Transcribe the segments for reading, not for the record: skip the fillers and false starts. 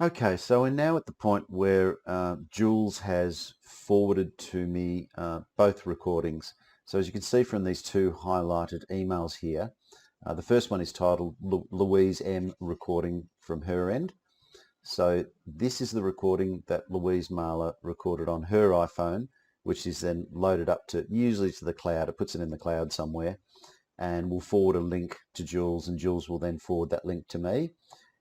Okay, so we're now at the point where Jules has forwarded to me both recordings. So as you can see from these two highlighted emails here, the first one is titled Louise M recording from her end. So this is the recording that Louise Marler recorded on her iPhone, which is then loaded up to usually to the cloud. It puts it in the cloud somewhere, and we'll forward a link to Jules, and Jules will then forward that link to me.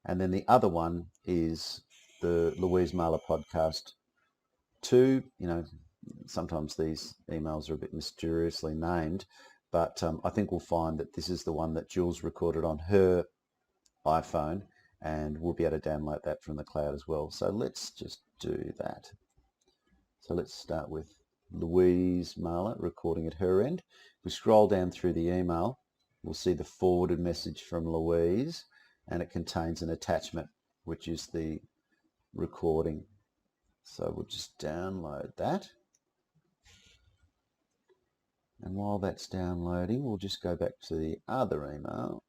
And then the other one is the Louise Marler podcast 2. Sometimes these emails are a bit mysteriously named, but I think we'll find that this is the one that Jules recorded on her iPhone, and we'll be able to download that from the cloud as well. So let's just do that. So let's start with Louise Marler recording at her end. If we scroll down through the email, we'll see the forwarded message from Louise, and it contains an attachment, which is the recording. So we'll just download that. And while that's downloading, we'll just go back to the other email,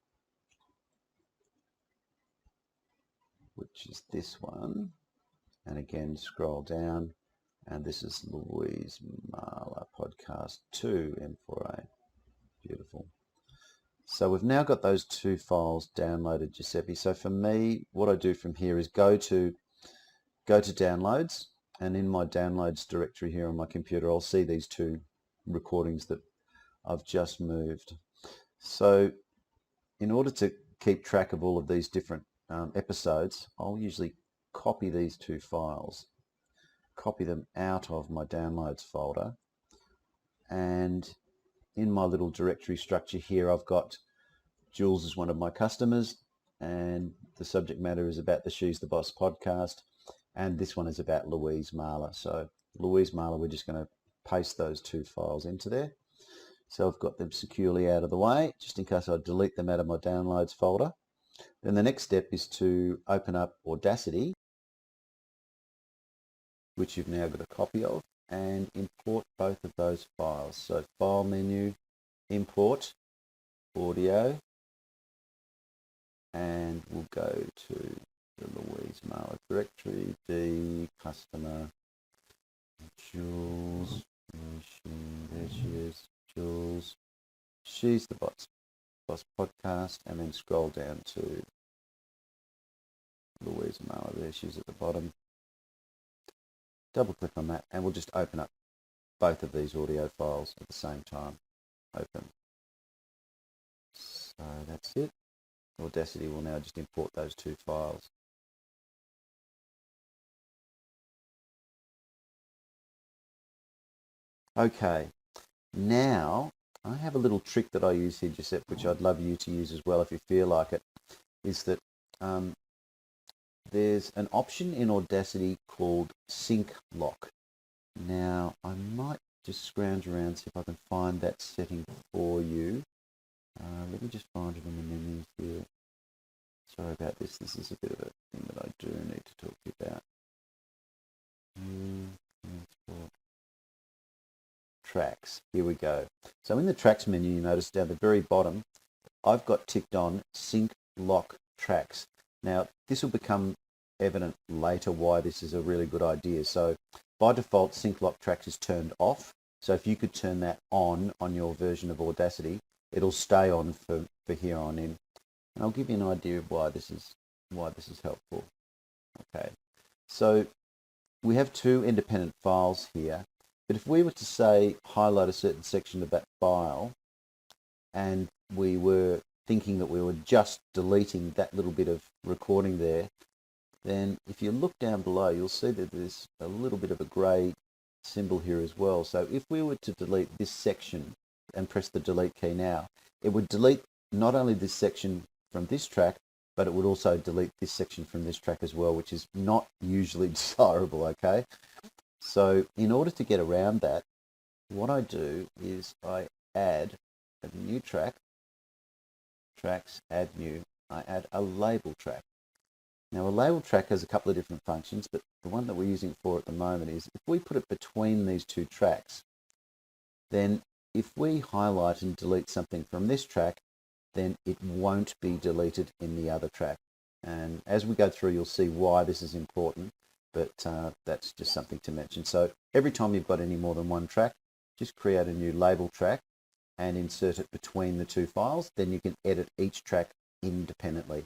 which is this one. And again, scroll down, and this is Louise Marler podcast 2 M4A. Beautiful. So we've now got those two files downloaded, Giuseppe. So for me, what I do from here is go to downloads, and in my downloads directory here on my computer, I'll see these two recordings that I've just moved. So in order to keep track of all of these different episodes, I'll usually copy these two files, copy them out of my downloads folder, and in my little directory structure here, I've got Jules is one of my customers, and the subject matter is about the She's the Boss podcast, and this one is about Louise Marler. So Louise Marler, we're just going to paste those two files into there. So I've got them securely out of the way, just in case I delete them out of my downloads folder. Then the next step is to open up Audacity, which you've now got a copy of, and import both of those files. So File menu, Import, Audio, and we'll go to the Louise Marler directory, the customer, Jules, there she is, Jules, She's the Boss podcast, and then scroll down to Louise Marler, there she's at the bottom. Double click on that, and we'll just open up both of these audio files at the same time. Open. So that's it. Audacity will now just import those two files. Okay, now I have a little trick that I use here, Giuseppe, which I'd love you to use as well if you feel like it, is that there's an option in Audacity called Sync Lock. Now, I might just scrounge around, see if I can find that setting for you. Let me just find it in the menus here. Sorry about this. This is a bit of a thing that I do need to talk to you about. Tracks. Here we go. So in the tracks menu, you notice down the very bottom, I've got ticked on Sync Lock Tracks. Now, this will become evident later why this is a really good idea. So by default, Sync Lock Tracks is turned off. So if you could turn that on your version of Audacity, it'll stay on for here on in. And I'll give you an idea of why this is helpful. Okay, so we have two independent files here, but if we were to say highlight a certain section of that file, and we were thinking that we were just deleting that little bit of recording there, then if you look down below, you'll see that there's a little bit of a grey symbol here as well. So if we were to delete this section and press the delete key now, it would delete not only this section from this track, but it would also delete this section from this track as well, which is not usually desirable, okay? So in order to get around that, what I do is I add a new track, tracks, add new, I add a label track. Now a label track has a couple of different functions, but the one that we're using for at the moment is if we put it between these two tracks, then if we highlight and delete something from this track, then it won't be deleted in the other track. And as we go through, you'll see why this is important, but that's just something to mention. So every time you've got any more than one track, just create a new label track and insert it between the two files. Then you can edit each track independently.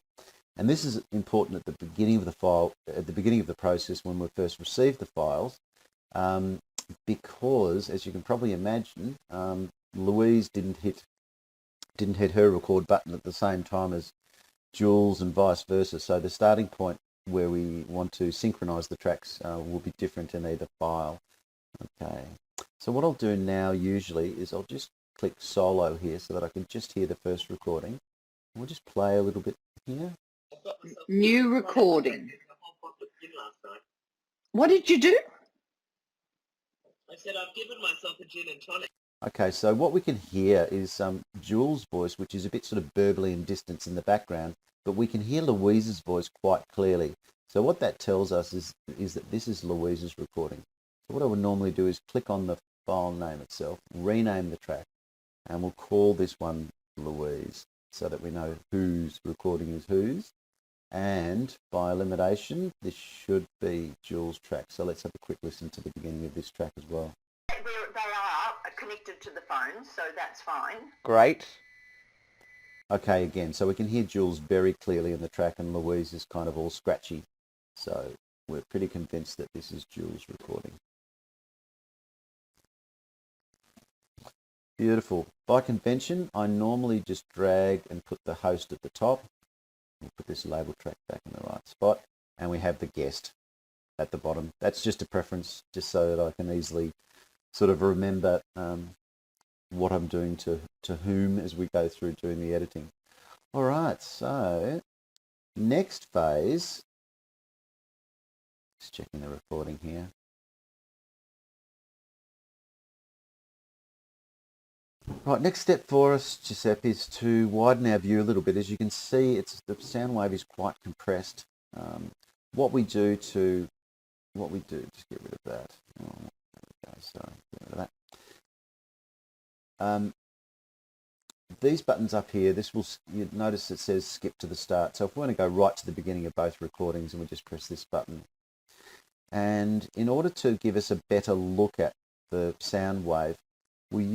And this is important at the beginning of the file, at the beginning of the process when we first receive the files, because as you can probably imagine, Louise didn't hit her record button at the same time as Jules and vice versa. So the starting point where we want to synchronize the tracks will be different in either file. Okay. So what I'll do now usually is I'll just click solo here so that I can just hear the first recording. We'll just play a little bit here. New recording. What did you do? I said I've given myself a gin and tonic. Okay, so what we can hear is Jules' voice, which is a bit sort of burbly and distant in the background, but we can hear Louise's voice quite clearly. So what that tells us is that this is Louise's recording. So what I would normally do is click on the file name itself, rename the track, and we'll call this one Louise so that we know whose recording is whose. And by elimination, this should be Jules' track. So let's have a quick listen to the beginning of this track as well. They are connected to the phone, so that's fine. Great. Okay, again, so we can hear Jules very clearly in the track and Louise is kind of all scratchy. So we're pretty convinced that this is Jules' recording. Beautiful. By convention, I normally just drag and put the host at the top. We'll put this label track back in the right spot, and we have the guest at the bottom. That's just a preference, just so that I can easily sort of remember what I'm doing to whom as we go through doing the editing. All right, so next phase, just checking the recording here. Right, next step for us, Giuseppe, is to widen our view a little bit. As you can see, the sound wave is quite compressed. What we do, just get rid of that. Oh, there we go, sorry, get rid of that. These buttons up here, you notice it says skip to the start. So if we want to go right to the beginning of both recordings, and we just press this button. And in order to give us a better look at the sound wave, we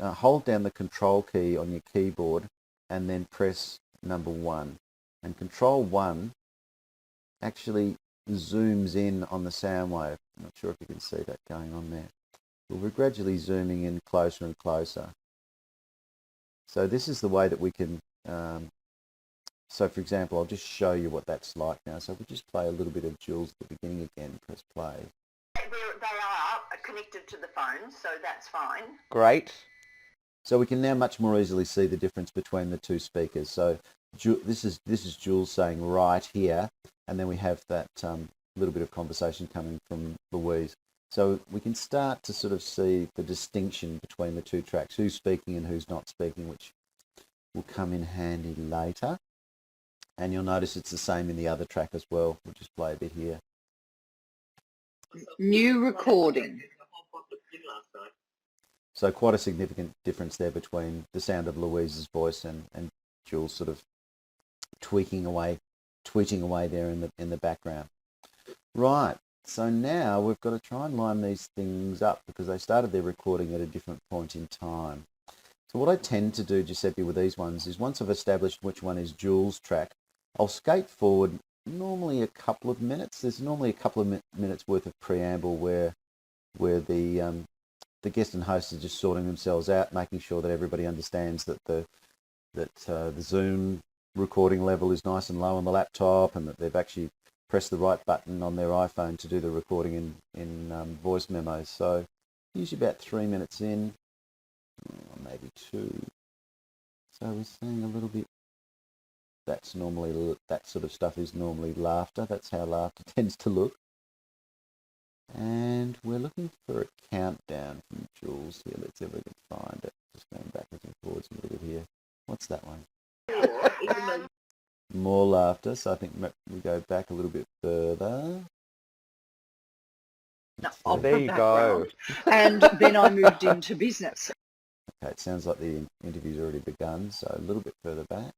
hold down the control key on your keyboard and then press number 1. And control 1 actually zooms in on the sound wave. I'm not sure if you can see that going on there. But we're gradually zooming in closer and closer. So this is the way that we can, so for example, I'll just show you what that's like now. So we'll just play a little bit of Jules at the beginning again, press play. They are connected to the phone, so that's fine. Great. So we can now much more easily see the difference between the two speakers. So this is Jules saying right here, and then we have that little bit of conversation coming from Louise. So we can start to sort of see the distinction between the two tracks, who's speaking and who's not speaking, which will come in handy later. And you'll notice it's the same in the other track as well. We'll just play a bit here. New recording. So quite a significant difference there between the sound of Louise's voice and Jules sort of tweeting away there in the background. Right. So now we've got to try and line these things up because they started their recording at a different point in time. So what I tend to do, Giuseppe, with these ones is once I've established which one is Jules' track, I'll skate forward normally a couple of minutes. There's normally a couple of minutes worth of preamble where the guest and host are just sorting themselves out, making sure that everybody understands that the Zoom recording level is nice and low on the laptop, and that they've actually pressed the right button on their iPhone to do the recording in voice memos. So usually about 3 minutes in, or maybe 2. So we're seeing a little bit. That sort of stuff is normally laughter. That's how laughter tends to look. And we're looking for a countdown from Jules here. Let's see if we can find it. Just going backwards and forwards a little bit here. What's that one? More laughter. So I think we go back a little bit further. No, there you go. And then I moved into business. Okay, it sounds like the interview's already begun. So a little bit further back.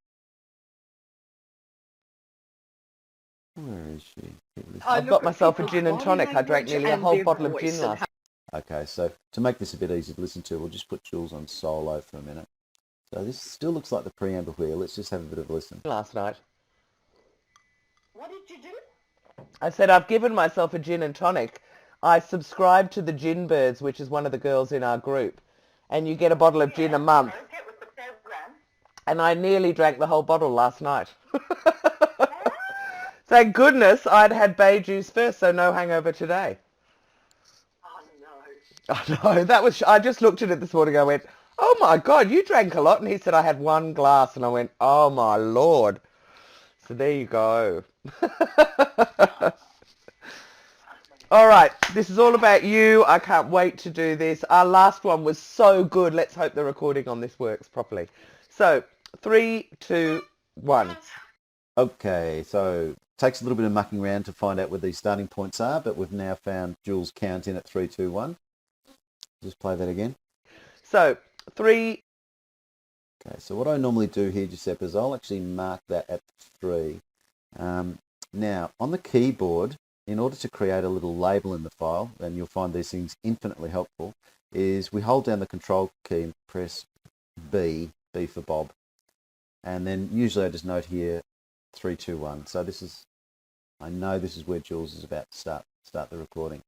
Where is she? I've got myself a gin and tonic. I drank nearly a whole bottle of gin last night. Okay, so to make this a bit easy to listen to, we'll just put Jules on solo for a minute. So this still looks like the preamble here. Let's just have a bit of a listen. Last night. What did you do? I said, I've given myself a gin and tonic. I subscribe to the Gin Birds, which is one of the girls in our group. And you get a bottle of gin a month. Get with the program. And I nearly drank the whole bottle last night. Thank goodness I'd had bay juice first, so no hangover today. Oh no. I know, that was, I just looked at it this morning, I went, oh my God, you drank a lot. And he said I had one glass, and I went, oh my Lord. So there you go. All right, this is all about you. I can't wait to do this. Our last one was so good. Let's hope the recording on this works properly. So 3, 2, 1. Okay, so takes a little bit of mucking around to find out where these starting points are, but we've now found Jules' count in at 3, 2, 1. Just play that again. So 3. Okay, so what I normally do here, Giuseppe, is I'll actually mark that at 3. Now, on the keyboard, in order to create a little label in the file, and you'll find these things infinitely helpful, is we hold down the control key and press B for Bob. And then usually I just note here 3, 2, 1. So this is, I know this is where Jules is about to start the recording.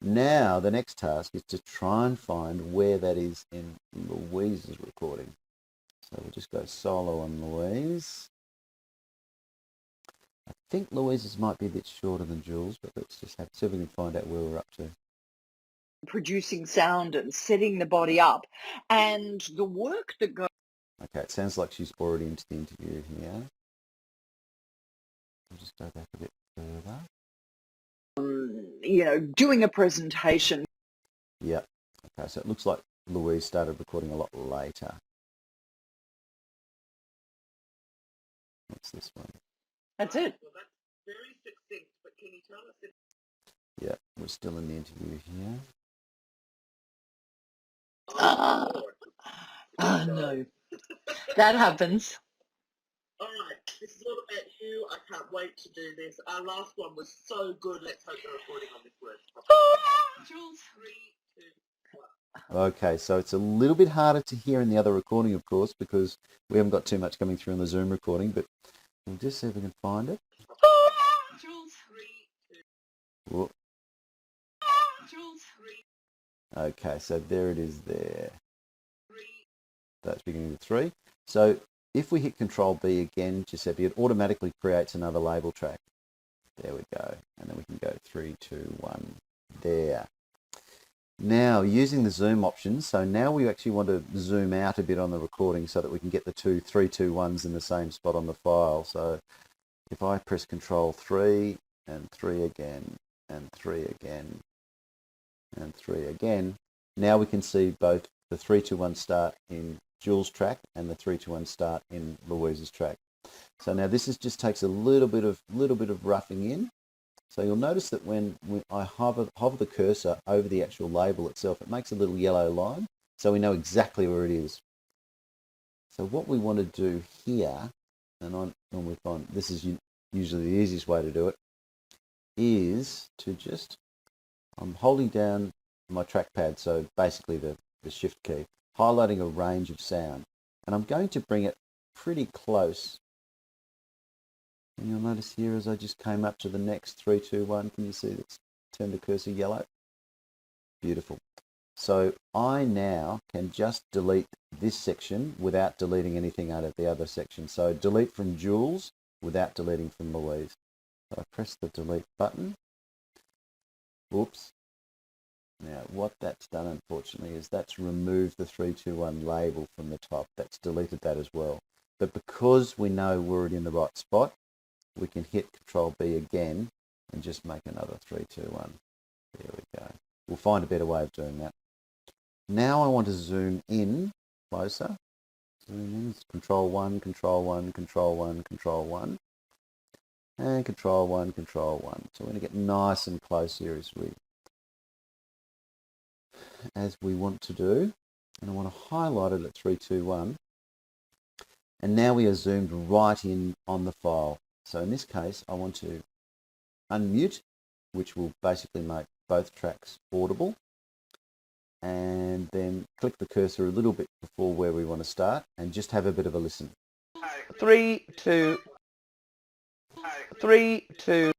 Now the next task is to try and find where that is in Louise's recording. So we'll just go solo on Louise. I think Louise's might be a bit shorter than Jules, but let's just see if we can find out where we're up to. Producing sound and setting the body up, and the work that goes. Okay, it sounds like she's already into the interview here. I'll just go back a bit further. Doing a presentation. Yep. Okay, so it looks like Louise started recording a lot later. What's this one? That's it. Well, that's very succinct, but can you tell us if... Yeah, we're still in the interview here. No. That happens. All right, this is all about you. I can't wait to do this. Our last one was so good. Let's hope the recording on this works. Jules, 3, 2, 1. Okay, so it's a little bit harder to hear in the other recording, of course, because we haven't got too much coming through on the Zoom recording, but we'll just see if we can find it. Jules, 3, 2. Whoop. Jules, 3. Okay, so there it is there. 3. That's beginning with 3. So if we hit Control B again, Giuseppe, it automatically creates another label track. There we go. And then we can go 3, 2, 1. There. Now, using the zoom options, so now we actually want to zoom out a bit on the recording so that we can get the 3, 2, 1s in the same spot on the file. So if I press Control 3 and 3 again and 3 again and 3 again, now we can see both the 3, 2, 1 start in Jules' track and the 3, 2, 1 start in Louise's track. So now this just takes a little bit of roughing in. So you'll notice that when I hover the cursor over the actual label itself, it makes a little yellow line, so we know exactly where it is. So what we want to do here, and I normally find this is usually the easiest way to do it, is to just, I'm holding down my trackpad, so basically the shift key, highlighting a range of sound, and I'm going to bring it pretty close. And you'll notice here as I just came up to the next 3, 2, 1, can you see it's turned the cursor yellow? Beautiful. So I now can just delete this section without deleting anything out of the other section. So delete from Jules without deleting from Louise. So I press the delete button. Oops. Now what that's done unfortunately is that's removed the 3, 2, 1 label from the top. That's deleted that as well. But because we know we're already in the right spot, we can hit Control B again and just make another 3, 2, 1. There we go. We'll find a better way of doing that. Now I want to zoom in closer. Zoom in. It's Control 1, Control 1, Control 1, Control 1. And Control 1, Control 1. So we're going to get nice and close here as we want to do. And I want to highlight it at 3, 2, 1. And now we are zoomed right in on the file. So in this case, I want to unmute, which will basically make both tracks audible. And then click the cursor a little bit before where we want to start and just have a bit of a listen. 3, 2, 3, 2.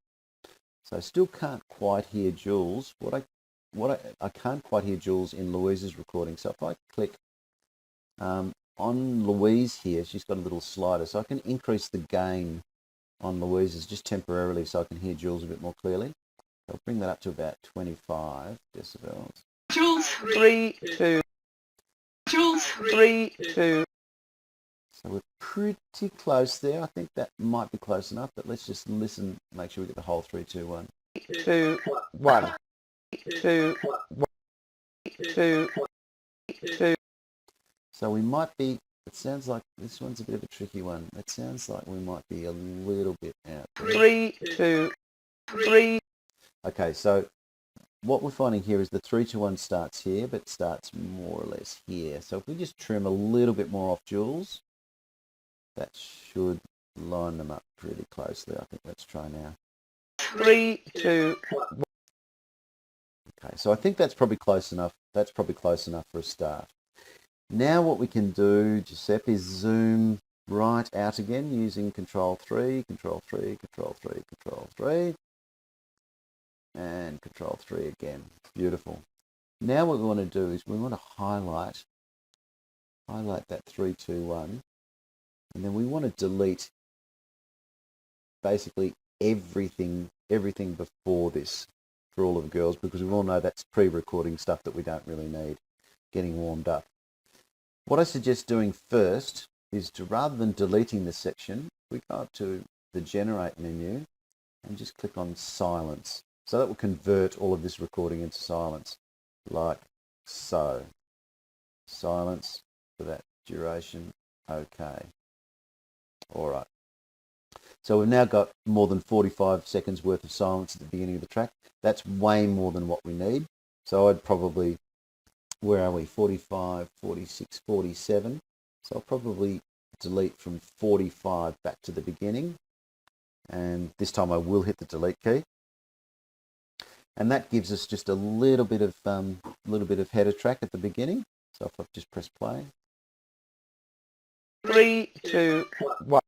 So I still can't quite hear Jules. I can't quite hear Jules in Louise's recording. So if I click on Louise here, she's got a little slider, so I can increase the gain on Louise's just temporarily so I can hear Jules a bit more clearly. I'll bring that up to about 25 decibels. Jules, 3, 2. Jules, 3, 2. So we're pretty close there. I think that might be close enough, but let's just listen, make sure we get the whole 3, 2, 1. 2, 1. 2, 1. 2, 2. So we might be, it sounds like this one's a bit of a tricky one. It sounds like we might be a little bit out. 3, 2, 3. Okay, so what we're finding here is the 3, 2, 1 starts here, but starts more or less here. So if we just trim a little bit more off Jules, that should line them up pretty closely. I think let's try now. 3, 2, 1. Okay, so I think that's probably close enough. That's probably close enough for a start. Now what we can do, Giuseppe, is zoom right out again using Control 3, Control 3, Control 3, Control 3, and Control 3 again. Beautiful. Now what we want to do is we want to highlight that 3, 2, 1, and then we want to delete basically everything before this for all of the girls, because we all know that's pre-recording stuff that we don't really need, getting warmed up. What I suggest doing first is to, rather than deleting this section, we go up to the Generate menu and just click on Silence. So that will convert all of this recording into silence, like so. Silence for that duration. Okay. All right. So we've now got more than 45 seconds worth of silence at the beginning of the track. That's way more than what we need. So I'd probably, where are we? 45, 46, 47. So I'll probably delete from 45 back to the beginning. And this time I will hit the delete key. And that gives us just a little bit of header track at the beginning. So if I just press play. 3, 2, 1.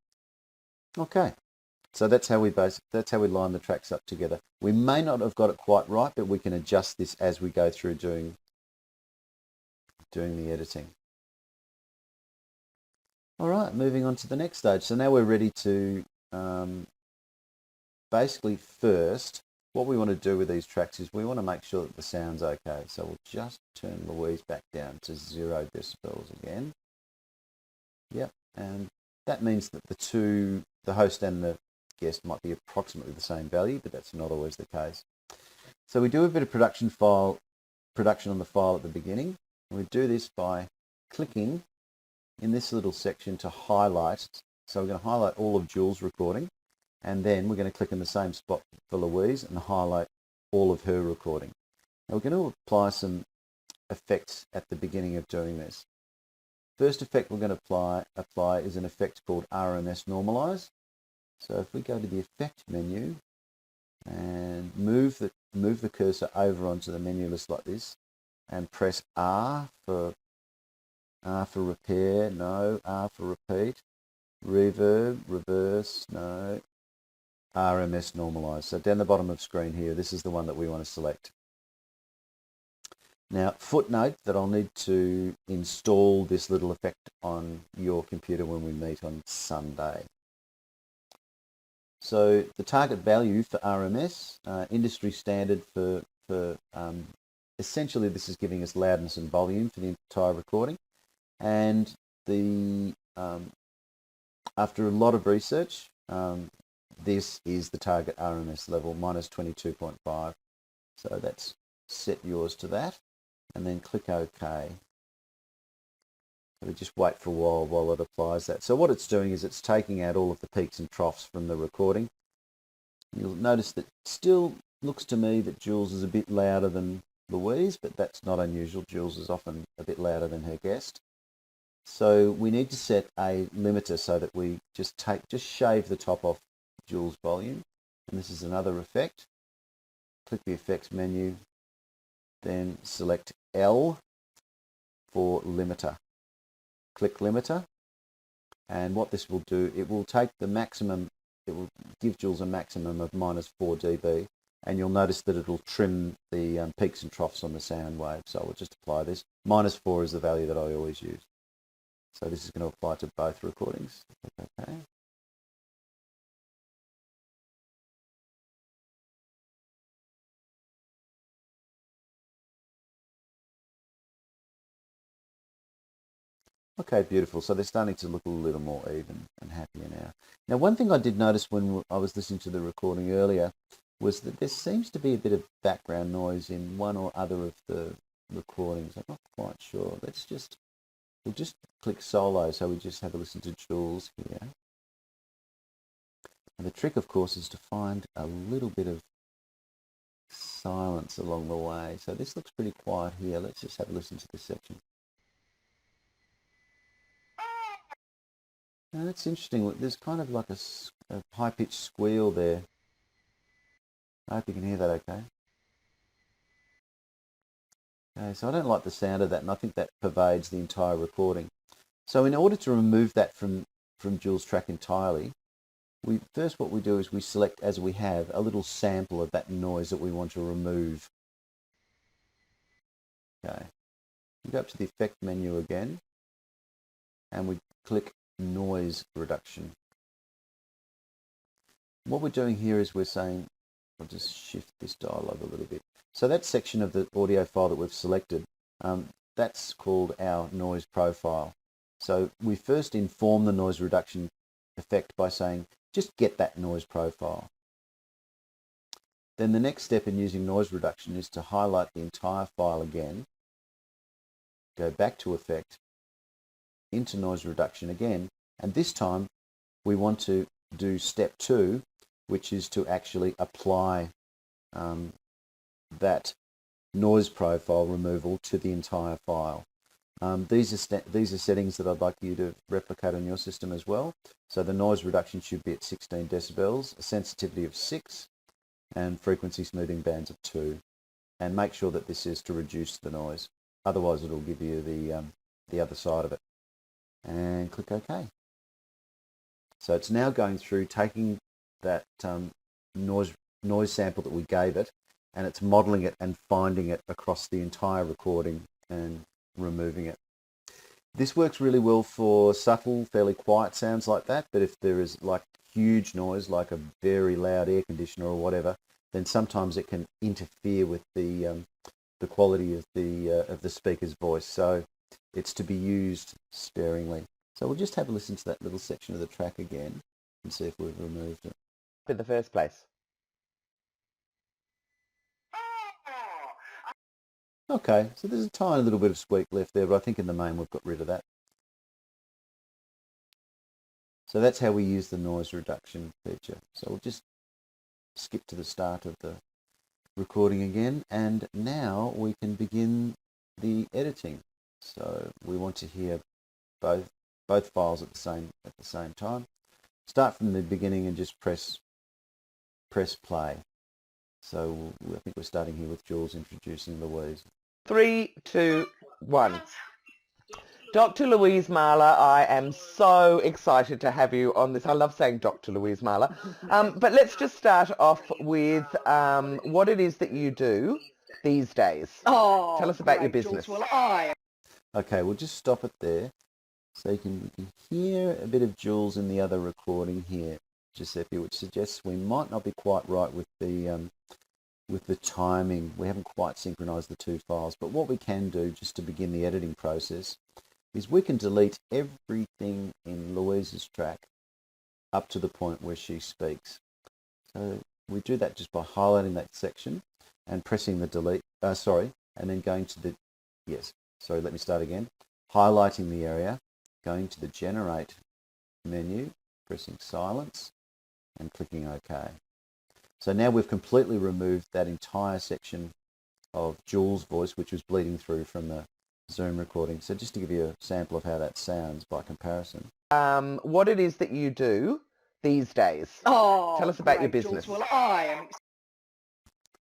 Okay. So that's how we line the tracks up together. We may not have got it quite right, but we can adjust this as we go through doing the editing. All right, moving on to the next stage. So now we're ready to basically first, what we want to do with these tracks is we want to make sure that the sound's okay. So we'll just turn Louise back down to 0 decibels again. Yep, and that means that the host and the guest might be approximately the same value, but that's not always the case. So we do a bit of production on the file at the beginning. And we do this by clicking in this little section to highlight. So we're going to highlight all of Jules' recording, and then we're going to click in the same spot for Louise and highlight all of her recording. Now we're going to apply some effects at the beginning of doing this. First effect we're going to apply is an effect called RMS normalise. So if we go to the effect menu and move the cursor over onto the menu list like this and press R for repair, no, R for repeat, reverb, reverse, no, RMS normalise. So down the bottom of screen here, this is the one that we want to select. Now, footnote that I'll need to install this little effect on your computer when we meet on Sunday. So the target value for RMS, industry standard for essentially this is giving us loudness and volume for the entire recording. And after a lot of research, this is the target RMS level, minus 22.5. So that's set yours to that, and then click OK. We just wait for a while it applies that. So what it's doing is it's taking out all of the peaks and troughs from the recording. You'll notice that still looks to me that Jules is a bit louder than Louise, but that's not unusual. Jules is often a bit louder than her guest. So we need to set a limiter so that we just shave the top off Jules' volume and this is another effect. Click the effects menu, then select L for limiter. Click limiter, and what this will do, it will take the maximum, it will give Jules a maximum of -4 dB, and you'll notice that it'll trim the peaks and troughs on the sound wave. So we'll just apply this. -4 is the value that I always use. So this is going to apply to both recordings. Okay. Okay, beautiful. So they're starting to look a little more even and happier now. Now, one thing I did notice when I was listening to the recording earlier was that there seems to be a bit of background noise in one or other of the recordings. I'm not quite sure. We'll just click solo, so we just have a listen to Jules here. And the trick, of course, is to find a little bit of silence along the way. So this looks pretty quiet here. Let's just have a listen to this section. Now that's interesting. There's kind of like a high-pitched squeal there. I hope you can hear that okay. Okay, so I don't like the sound of that, and I think that pervades the entire recording. So in order to remove that from Jules' track entirely, what we do is we select, as we have, a little sample of that noise that we want to remove. Okay. We go up to the effect menu again, and we click noise reduction. What we're doing here is we're saying, I'll just shift this dialogue a little bit. So that section of the audio file that we've selected, that's called our noise profile. So we first inform the noise reduction effect by saying, just get that noise profile. Then the next step in using noise reduction is to highlight the entire file again, go back to effect, into noise reduction again, and this time we want to do step 2, which is to actually apply that noise profile removal to the entire file. These are settings that I'd like you to replicate on your system as well. So the noise reduction should be at 16 decibels, a sensitivity of 6, and frequency smoothing bands of 2. And make sure that this is to reduce the noise. Otherwise, it'll give you the other side of it. And click OK. So it's now going through taking that noise sample that we gave it, and it's modeling it and finding it across the entire recording and removing it. This works really well for subtle, fairly quiet sounds like that, but if there is like huge noise, like a very loud air conditioner or whatever, then sometimes it can interfere with the quality of the speaker's voice. So it's to be used sparingly. So we'll just have a listen to that little section of the track again and see if we've removed it. In the first place. Okay, so there's a tiny little bit of squeak left there, but I think in the main we've got rid of that. So that's how we use the noise reduction feature. So we'll just skip to the start of the recording again, and now we can begin the editing. So we want to hear both files at the same time. Start from the beginning and just press play. So I think we're starting here with Jules introducing Louise. 3, 2, 1. Dr. Louise Marler, I am so excited to have you on this. I love saying Dr. Louise Marler. But let's just start off with what it is that you do these days. Oh, Tell us about your great, business. Jules. Well, Okay, we'll just stop it there. So you can hear a bit of Jules in the other recording here, Giuseppe, which suggests we might not be quite right with the timing. We haven't quite synchronized the two files, but what we can do just to begin the editing process is we can delete everything in Louise's track up to the point where she speaks. So we do that just by highlighting that section and pressing the delete, and then going to the, let me start again. Highlighting the area, going to the generate menu, pressing silence and clicking OK. So now we've completely removed that entire section of Jules' voice, which was bleeding through from the Zoom recording. So just to give you a sample of how that sounds by comparison. What it is that you do these days. Oh, Tell us about your great, Jules. business. Well, I am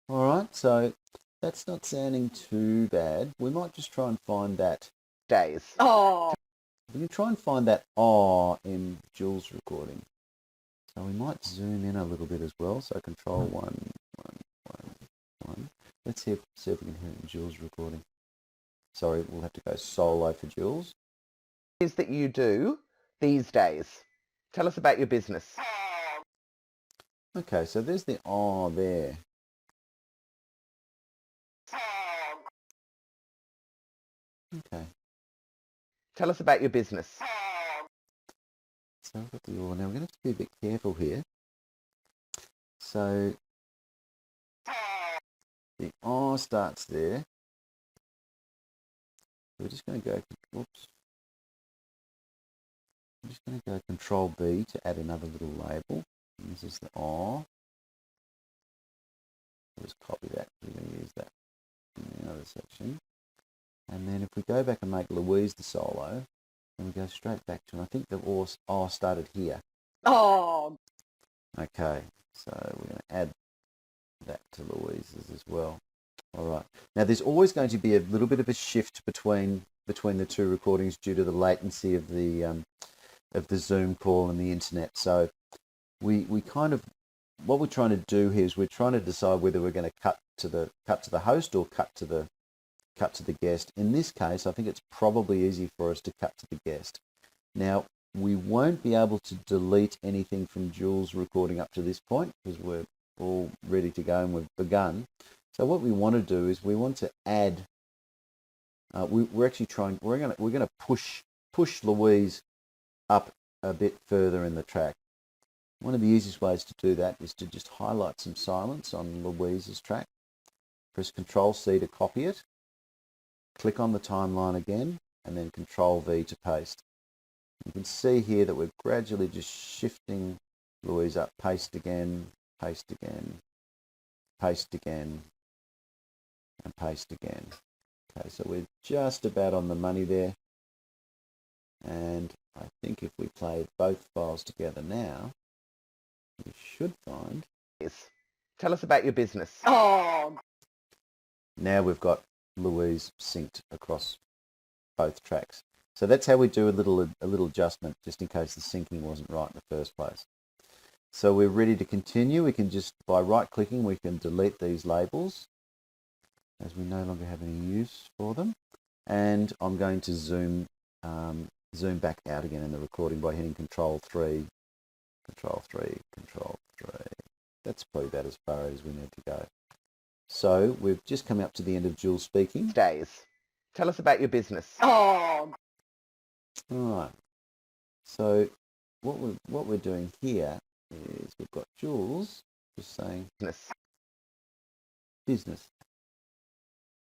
All right, so that's not sounding too bad. We might just try and find that. Days. Oh, We can try and find that "ah" in Jules' recording. So we might zoom in a little bit as well. So control 1, 1, 1, 1. Let's see if we can hear it in Jules' recording. Sorry, we'll have to go solo for Jules. Is that you do these days? Tell us about your business. Okay, so there's the "ah" there. Okay, Tell us about your business. so I've got the "ah." Now we're going to have to be a bit careful here. So the "ah" starts there. We're just going to go, oops. I'm just going to go Control B to add another little label. And this is the "ah." I'll just copy that. We're going to use that in the other section. And then if we go back and make Louise the solo, then we go straight back to, and I think the "ah" started here. oh, Okay, so we're going to add that to Louise's as well. All right. Now there's always going to be a little bit of a shift between the two recordings due to the latency of the Zoom call and the internet. So we kind of, what we're trying to do here is we're trying to decide whether we're going to cut to the host or cut to the guest. In this case, I think it's probably easy for us to cut to the guest. Now we won't be able to delete anything from Jules' recording up to this point because we're all ready to go and we've begun. So what we want to do is we want to add. We're going to push Louise up a bit further in the track. One of the easiest ways to do that is to just highlight some silence on Louise's track. Press Control C to copy it. Click on the timeline again, and then Control V to paste. You can see here that we're gradually just shifting Louise up. Paste again, paste again, paste again, and paste again. Okay, so we're just about on the money there. And I think if we play both files together now, we should find... Yes. Tell us about your business. oh, Now we've got Louise synced across both tracks. So that's how we do a little adjustment, just in case the syncing wasn't right in the first place. So we're ready to continue. We can just, by right-clicking, we can delete these labels, as we no longer have any use for them. And I'm going to zoom back out again in the recording by hitting Control 3, Control 3, Control 3. That's probably about as far as we need to go. So we've just come up to the end of Jules speaking. Days. Tell us about your business. oh, All right. So what we're doing here is we've got Jules just saying business.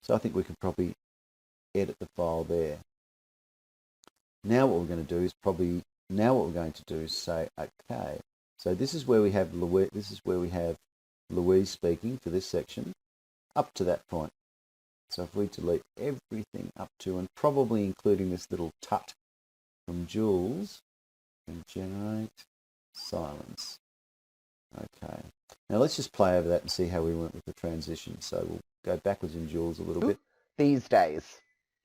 So I think we could probably edit the file there. Now what we're going to do is say, okay, so this is where we have Louise speaking for this section up to that point. So if we delete everything up to, and probably including this little tut from Jules, and generate silence. Okay. Now let's just play over that and see how we went with the transition. So we'll go backwards in Jules a little bit. These days.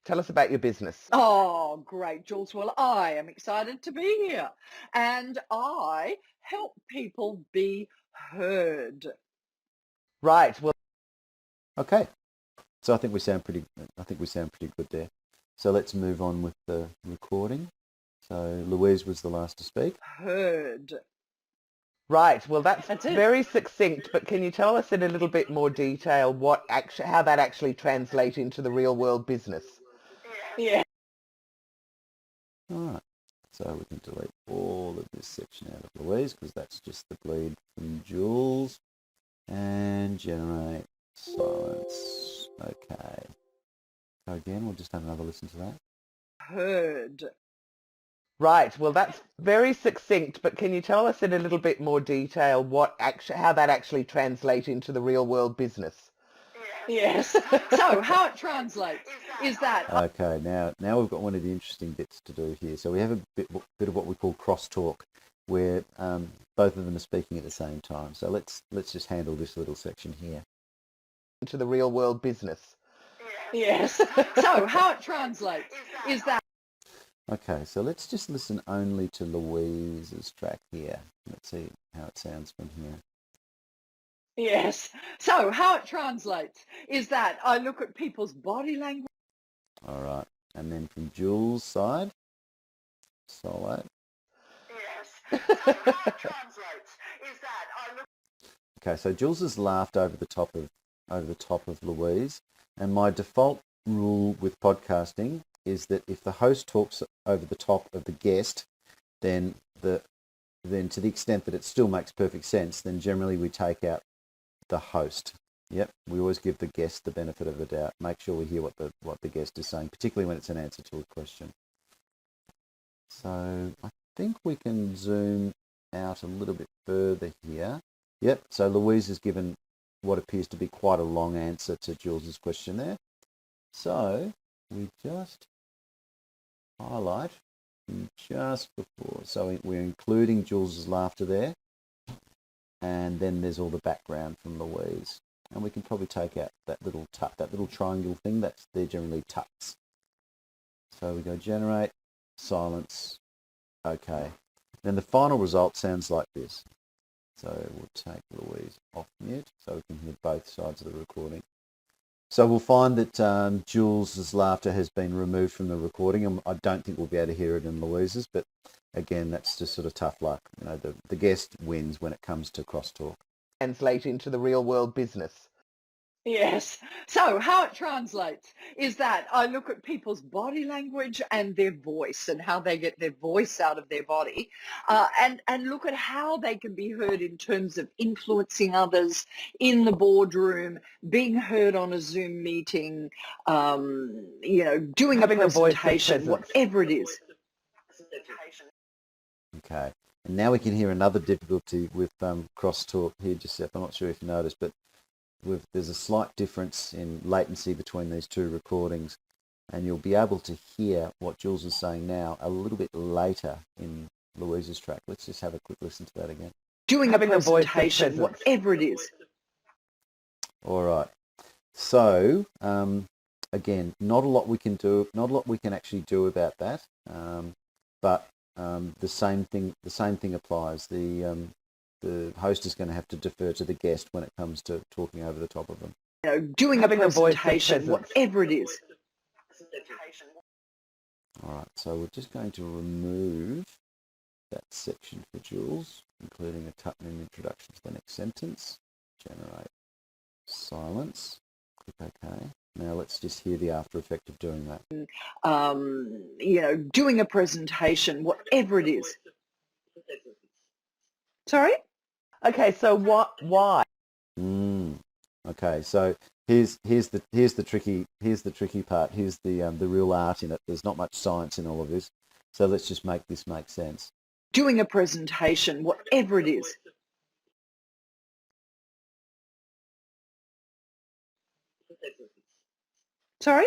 Tell us about your business. oh, great, Jules. Well, I am excited to be here, and I help people be heard. Right. Well, Okay. So I think we sound pretty good there. So let's move on with the recording. So Louise was the last to speak. Heard. right. Well, that's it. very succinct, but can you tell us in a little bit more detail how that actually translates into the real world business? Yeah. All right. So we can delete all of this section out of Louise because that's just the bleed from Jules. And generate silence. Okay. So again, we'll just have another listen to that. Heard. Right. Well, that's very succinct, but can you tell us in a little bit more detail how that actually translates into the real world business? Yes. So how it translates is that Okay, now we've got one of the interesting bits to do here. So we have a bit of what we call crosstalk, where both of them are speaking at the same time. So let's just handle this little section here. To the real world business. Yes. So how it translates is that. Okay, so let's just listen only to Louise's track here. Let's see how it sounds from here. Yes. So how it translates is that I look at people's body language. All right, and then from Jules' side, solo. Yes. So how it translates is that I look. Okay, so Jules has laughed over the top of Louise, and my default rule with podcasting is that if the host talks over the top of the guest, then to the extent that it still makes perfect sense, then generally we take out the host. Yep, we always give the guest the benefit of the doubt. Make sure we hear what the guest is saying, particularly when it's an answer to a question. So I think we can zoom out a little bit further here. Yep, so Louise has given what appears to be quite a long answer to Jules's question there. So we just highlight just before. So we're including Jules's laughter there. And then there's all the background from Louise. And we can probably take out that little tut, that little triangle thing. They're generally tuts. So we go generate, silence, okay. Then the final result sounds like this. So we'll take Louise off mute so we can hear both sides of the recording. So we'll find that Jules's laughter has been removed from the recording, and I don't think we'll be able to hear it in Louise's, but again, that's just sort of tough luck. You know, the guest wins when it comes to crosstalk. Translate into the real world business. Yes. So how it translates is that I look at people's body language and their voice and how they get their voice out of their body, and look at how they can be heard in terms of influencing others in the boardroom, being heard on a Zoom meeting, doing Having a a voice of presentation, presence. whatever it is. Okay. And now we can hear another difficulty with crosstalk here, Giuseppe. I'm not sure if you noticed, but there's a slight difference in latency between these two recordings, and you'll be able to hear what Jules is saying now a little bit later in Louise's track. Let's just have a quick listen to that again. Doing Having a a voice of presentation, presence. whatever it is. All right. So again, not a lot we can do, not a lot we can actually do about that. But the same thing applies. The host is going to have to defer to the guest when it comes to talking over the top of them. Doing Having a a voice of presentation, presence. whatever it is. All right, so we're just going to remove that section for Jules, including a Tupman introduction to the next sentence. Generate silence. Click OK. Now let's just hear the after effect of doing that. Doing a presentation, whatever it is. Sorry? Okay, so why? Okay, so here's the tricky part. Here's the real art in it. There's not much science in all of this. So let's just make this make sense. Doing a presentation, whatever it is. Sorry?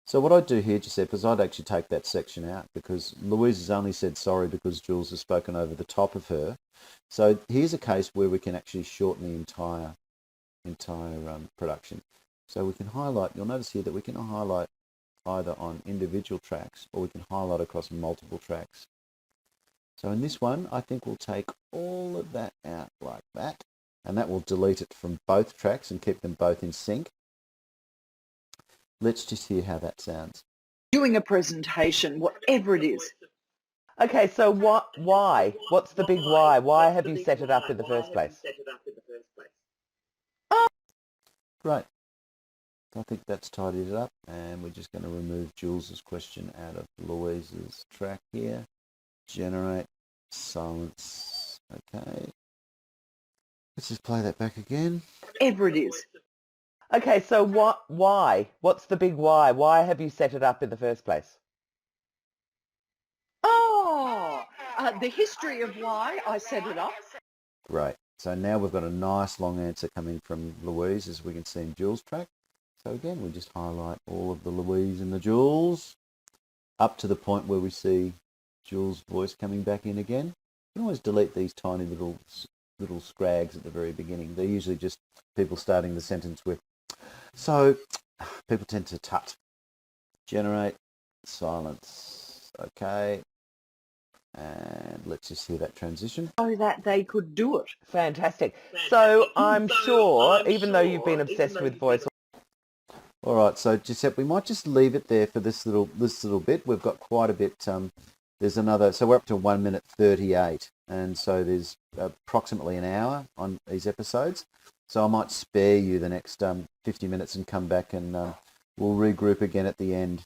So what I'd do here, Giuseppe, is I'd actually take that section out, because Louise has only said sorry because Jules has spoken over the top of her. So here's a case where we can actually shorten the entire production. So we can highlight, you'll notice here that we can highlight either on individual tracks or we can highlight across multiple tracks. So in this one, I think we'll take all of that out like that, and that will delete it from both tracks and keep them both in sync. Let's just hear how that sounds. Doing a presentation, whatever it is. Okay, so why? What's the big why? Why have you set it up in the first place? Great. So I think that's tidied it up, and we're just going to remove Jules's question out of Louise's track here. Generate silence. Okay. Let's just play that back again. Whatever it is. Okay, so why? What's the big why? Why have you set it up in the first place? The history of why I set it up. Great. So now we've got a nice long answer coming from Louise, as we can see in Jules' track. So again, we just highlight all of the Louise and the Jules up to the point where we see Jules' voice coming back in again. can always delete these tiny little scrags at the very beginning. They're usually just people starting the sentence with. So people tend to tut. Generate silence. Okay. And let's just hear that transition. So that they could do it. Fantastic. So I'm sure, even though you've been obsessed with voice. All right, so Giuseppe, we might just leave it there for this little bit. We've got quite a bit. There's another, so we're up to 1 minute 38, and so there's approximately an hour on these episodes. So I might spare you the next 50 minutes and come back and we'll regroup again at the end